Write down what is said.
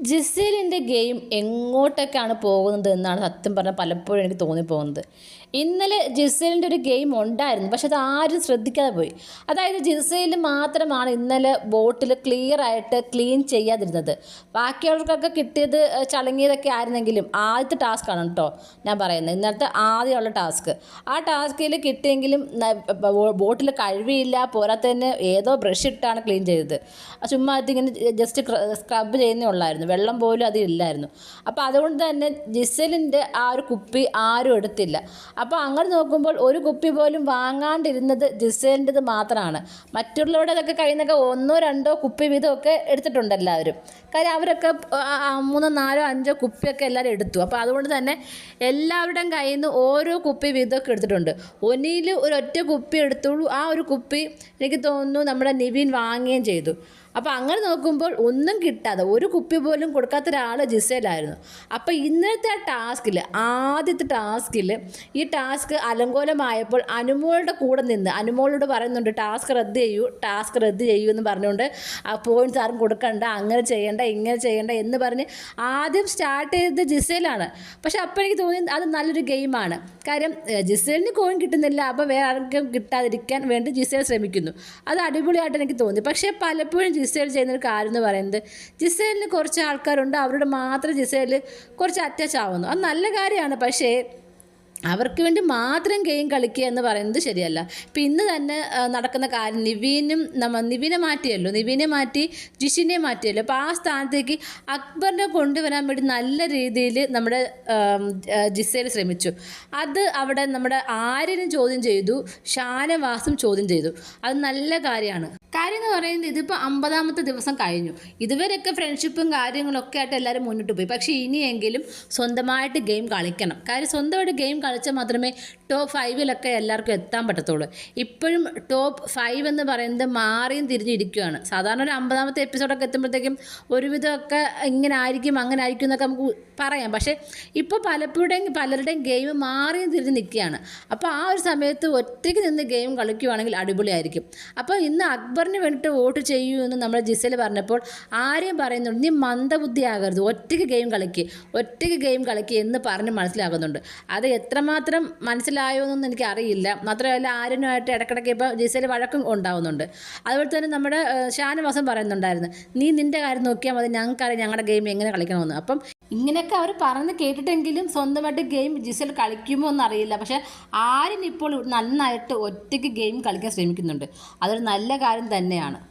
ജിസേലിൻ്റെ game എങ്ങോട്ടൊക്കെയാണ് പോകുന്നത് എന്നാണ് സത്യം പറഞ്ഞാൽ പലപ്പോഴും എനിക്ക് തോന്നിപ്പോകുന്നത്. ഇന്നലെ ജിസേലിൻ്റെ ഒരു ഗെയിം ഉണ്ടായിരുന്നു, പക്ഷെ അത് ആരും ശ്രദ്ധിക്കാതെ പോയി. അതായത് ജിസേൽ മാത്രമാണ് ഇന്നലെ ബോട്ടിൽ ക്ലിയറായിട്ട് ക്ലീൻ ചെയ്യാതിരുന്നത്. ബാക്കിയുള്ളവർക്കൊക്കെ കിട്ടിയത് ചളങ്ങിയതൊക്കെ ആയിരുന്നെങ്കിലും ആദ്യത്തെ ടാസ്ക്കാണ് കേട്ടോ ഞാൻ പറയുന്നത്. ഇന്നലത്തെ ആദ്യമുള്ള ടാസ്ക്, ആ ടാസ്കിൽ കിട്ടിയെങ്കിലും ബോട്ടിൽ കഴുകിയില്ല, പോരാത്തതിന് ഏതോ ബ്രഷ് ഇട്ടാണ് ക്ലീൻ ചെയ്തത്. ചുമ്മാ ഇതിങ്ങനെ ജസ്റ്റ് സ്ക്രബ് ചെയ്യുന്നേ ഉള്ളായിരുന്നു, വെള്ളം പോലും അതില്ലായിരുന്നു. അപ്പോൾ അതുകൊണ്ട് തന്നെ ജിസേലിൻ്റെ ആ ഒരു കുപ്പി ആരും എടുത്തില്ല. അപ്പോൾ അങ്ങനെ നോക്കുമ്പോൾ ഒരു കുപ്പി പോലും വാങ്ങാണ്ടിരുന്നത് ജിസേലിൻ്റെത് മാത്രമാണ്. മറ്റുള്ളവരുടെതൊക്കെ കയ്യിൽ നിന്നൊക്കെ 1-2 കുപ്പി വീതമൊക്കെ എടുത്തിട്ടുണ്ട് എല്ലാവരും. കാര്യം അവരൊക്കെ 3-4-5 കുപ്പിയൊക്കെ എല്ലാവരും എടുത്തു. അപ്പോൾ അതുകൊണ്ട് തന്നെ എല്ലാവരുടെയും കയ്യിൽ നിന്ന് ഓരോ കുപ്പി വീതമൊക്കെ എടുത്തിട്ടുണ്ട്. ഒനിയിൽ ഒരൊറ്റ കുപ്പി എടുത്തുള്ളൂ. ആ ഒരു കുപ്പി എനിക്ക് തോന്നുന്നു നമ്മുടെ നിവിൻ വാങ്ങുകയും ചെയ്തു. അപ്പോൾ അങ്ങനെ നോക്കുമ്പോൾ ഒന്നും കിട്ടാതെ, ഒരു കുപ്പി പോലും കൊടുക്കാത്ത ഒരാൾ ജിസേലായിരുന്നു. അപ്പോൾ ഇന്നത്തെ ആദ്യത്തെ ടാസ്കിൽ ഈ ടാസ്ക് അലങ്കോലമായപ്പോൾ അനുമോളുടെ കൂടെ നിന്ന് അനുമോളോട് പറയുന്നുണ്ട് ടാസ്ക് റദ്ദ് ചെയ്യൂ എന്ന് പറഞ്ഞുകൊണ്ട് ആ പോയിൻറ്റ്സ് ആരും കൊടുക്കണ്ട, അങ്ങനെ ചെയ്യേണ്ട ഇങ്ങനെ ചെയ്യേണ്ട എന്ന് പറഞ്ഞ് ആദ്യം സ്റ്റാർട്ട് ചെയ്തത് ജിസേലാണ്. പക്ഷെ അപ്പോൾ എനിക്ക് തോന്നി അത് നല്ലൊരു ഗെയിമാണ്. കാര്യം ജിസേലിന് കോയിൻ കിട്ടുന്നില്ല, അപ്പോൾ വേറെ ആർക്കും കിട്ടാതിരിക്കാൻ വേണ്ടി ജിസേൽ ശ്രമിക്കുന്നു. അത് അടിപൊളിയായിട്ട് എനിക്ക് തോന്നി. പക്ഷേ പലപ്പോഴും ജിസേൽ ചെയ്യുന്നൊരു കാര്യം എന്ന് പറയുന്നത്, ജിസേലിന് കുറച്ച് ആൾക്കാരുണ്ട്, അവരോട് മാത്രം ജിസേൽ കുറച്ച് അറ്റാച്ച് ആവുന്നു. അത് നല്ല കാര്യമാണ്. പക്ഷേ അവർക്ക് വേണ്ടി മാത്രം ഗെയിം കളിക്കുക എന്ന് പറയുന്നത് ശരിയല്ല. ഇപ്പം ഇന്ന് തന്നെ നടക്കുന്ന കാര്യം, നിവിനെ മാറ്റി ജിഷിനെ മാറ്റിയല്ലോ. അപ്പോൾ ആ സ്ഥാനത്തേക്ക് അക്ബറിനെ കൊണ്ടുവരാൻ വേണ്ടി നല്ല രീതിയിൽ നമ്മുടെ ജിസേൽ ശ്രമിച്ചു. അത് അവിടെ നമ്മുടെ ആര്യനും ചോദ്യം ചെയ്തു, ഷാനവാസും ചോദ്യം ചെയ്തു. അത് നല്ല കാര്യമാണ്. കാര്യം എന്ന് പറയുന്നത് ഇതിപ്പോൾ 50ാമത്തെ ദിവസം കഴിഞ്ഞു. ഇതുവരെയൊക്കെ ഫ്രണ്ട്ഷിപ്പും കാര്യങ്ങളൊക്കെ ആയിട്ട് എല്ലാവരും മുന്നോട്ട് പോയി. പക്ഷേ ഇനിയെങ്കിലും സ്വന്തമായിട്ട് ഗെയിം കളിക്കണം. കാര്യം സ്വന്തമായിട്ട് ഗെയിം കളിച്ചാൽ മാത്രമേ ടോപ്പ് 5 എല്ലാവർക്കും എത്താൻ പറ്റത്തുള്ളൂ. ഇപ്പോഴും ടോപ്പ് 5 എന്ന് പറയുന്നത് മാറിയും തിരിഞ്ഞിരിക്കുകയാണ്. സാധാരണ ഒരു 50ാമത്തെ എപ്പിസോഡൊക്കെ എത്തുമ്പോഴത്തേക്കും ഒരുവിധമൊക്കെ ഇങ്ങനെ ആയിരിക്കും അങ്ങനെ ആയിരിക്കും എന്നൊക്കെ നമുക്ക് പറയാം. പക്ഷേ ഇപ്പോൾ പലരുടെയും ഗെയിം മാറിയും തിരിഞ്ഞ് നിൽക്കുകയാണ്. അപ്പോൾ ആ ഒരു സമയത്ത് ഒറ്റയ്ക്ക് നിന്ന് ഗെയിം കളിക്കുകയാണെങ്കിൽ അടിപൊളിയായിരിക്കും. അപ്പോൾ ഇന്ന് അക്ബറിന് വേണ്ടിയിട്ട് വോട്ട് ചെയ്യൂ എന്ന് നമ്മുടെ ജിസേൽ പറഞ്ഞപ്പോൾ ആരെയും പറയുന്നുണ്ട്, നീ മന്ദബുദ്ധിയാകരുത്, ഒറ്റയ്ക്ക് ഗെയിം കളിക്കുക എന്ന് പറഞ്ഞ് മനസ്സിലാകുന്നുണ്ട്. അത് എത്രമാത്രം മനസ്സിലായോ എന്നൊന്നും എനിക്കറിയില്ല. മാത്രമല്ല ആര്യനുമായിട്ട് ഇടയ്ക്കിടയ്ക്ക് ഇപ്പോൾ ജിസേൽ വഴക്കും ഉണ്ടാവുന്നുണ്ട്. അതുപോലെ തന്നെ നമ്മുടെ ഷാനവാസം പറയുന്നുണ്ടായിരുന്നു, നീ നിൻ്റെ കാര്യം നോക്കിയാൽ മതി, ഞങ്ങൾക്കറിയാം ഞങ്ങളുടെ ഗെയിം എങ്ങനെ കളിക്കണമെന്ന്. അപ്പം ഇങ്ങനെയൊക്കെ അവർ പറഞ്ഞ് കേട്ടിട്ടെങ്കിലും സ്വന്തമായിട്ട് ഗെയിം ജിസേൽ കളിക്കുമോ എന്നറിയില്ല. പക്ഷേ ആര്യൻ ഇപ്പോൾ നന്നായിട്ട് ഒറ്റയ്ക്ക് ഗെയിം കളിക്കാൻ ശ്രമിക്കുന്നുണ്ട്. അതൊരു നല്ല കാര്യം തന്നെയാണ്.